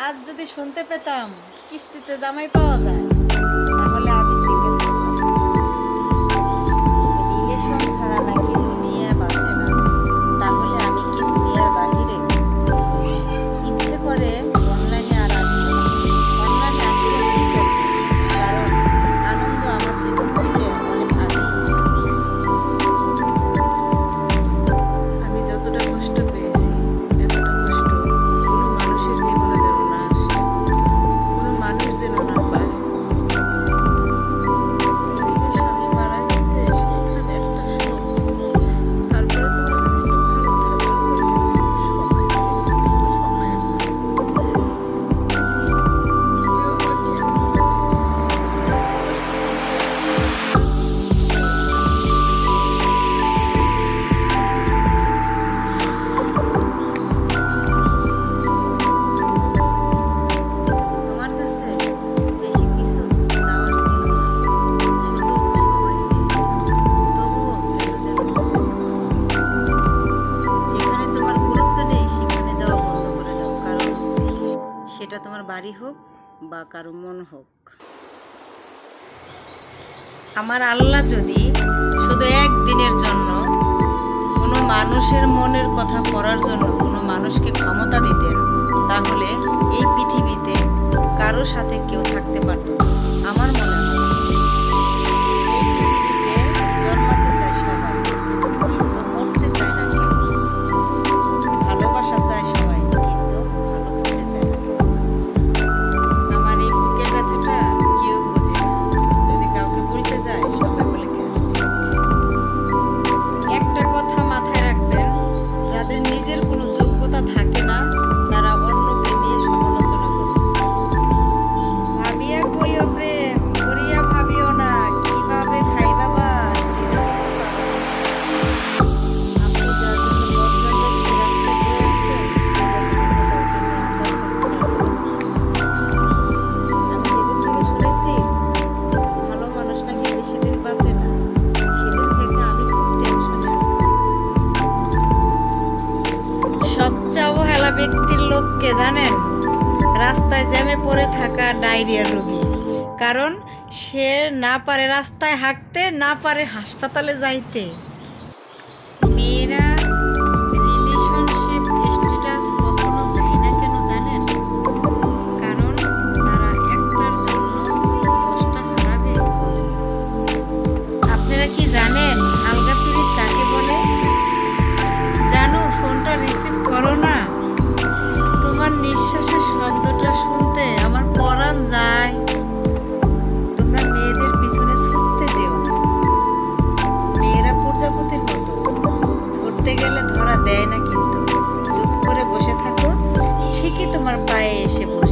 আজ যদি শুনতে পেতাম কিস্তিতে জামাই পাওয়া যায়, তাহলে আমি সিঙ্গেল রিলেশন ছাড়া নাকি দুনিয়া বাঁচে না। তাহলে আমি কি দুনিয়ার বাহিরে? ইচ্ছে করে অনলাইনে আর আসবো না। অনলাইনে আসলে কি করবো? কারণ আনন্দ আমার জীবন থেকে অনেক আগেই মুছে গিয়েছে। আমি যতটা কষ্ট পেয়েছি, এতটা কষ্ট কোনো মানুষের জীবনে যেন না আসে, কোনো মানুষ যেন না পায়। এদিকে স্বামী মারা গেছে, সেখানে একটা শোক। তারপরে তোমার কাছে একটু ভালো থাকার জন্য সময় চেয়েছি, কিন্তু সময়ের জন্য পেয়েছি। কেউ আমাকে এমন তোমার কাছে বেশি কিছু চাওয়ার ছিল না, শুধু সময় চেয়েছিলাম। তবুও কেন যেন যেখানে তোমার গুরুত্ব নেই সেখানে যাওয়া বন্ধ করে দাও, কারণ সেটা তোমার বাড়ি হোক বা কারো মন হোক। আমার আল্লাহ যদি শুধু একদিনের জন্য কোনো মানুষের মনের কথা পড়ার জন্য কোনো মানুষকে ক্ষমতা দিতেন, তাহলে এই পৃথিবীতে কারো সাথে কেউ থাকতে পারত না। আমার মনে হয় এই পৃথিবীতে জন্মাতে চায় সবাই, কিন্তু মরতে চায় না কেউ। ভালোবাসা চায় সবাই, কিন্তু ভালো থাকতে চায় না কেউ। আমার এই বুকের ব্যথাটা কেউ বোঝে না। যদি কাউকে বলতে যায়, সবাই বলে গ্যাস্ট্রিক। একটা কথা মাথায় রাখবেন, যাদের নিজের কোনো যোগ্যতা থাকে না, তারা অন্যকে নিয়ে সমালোচনা করে। ভাবিয়া করিও প্রেম, করিয়া ভাবিও না, কিভাবে খাইবা বাস, আপনি যার জন্য বদনামের যে রাস্তায় পড়ে আছেন, সে দেখেন কাউকে নিয়ে আচার করছে। আমি যেদিন থেকে শুনেছি ভালো মানুষ নাকি বেশি দিন বাঁচে না, সেদিন থেকে আমি খুব টেনশনে আছি। সবচেয়ে অবহেলা ব্যক্তির লোককে জানেন? রাস্তায় জ্যামে পড়ে থাকা ডায়রিয়ার রোগী। কারণ সে না পারে রাস্তায় হাঁটতে, না পারে হাসপাতালে যাইতে। মেয়েরা রিলেশনশিপ স্ট্যাটাস কখনো দেয় না কেন জানেন? কারণ তারা একটার জন্য 10টা হারাবে। আপনারা কি জানেন আলগা পিরিত কাকে বলে? জানো, ফোনটা রিসিভ করো না। তোমার নিঃশ্বাসের শব্দটা শুনতে আমার পরাণ যায়। তোমরা মেয়েদের পিছনে ছুটতে যেও না। মেয়েরা প্রজাপতির মতো, ধরতে গেলে ধরা দেয় না, কিন্তু চুপ করে বসে থাকো, ঠিকই তোমার পায়ে এসে বসে।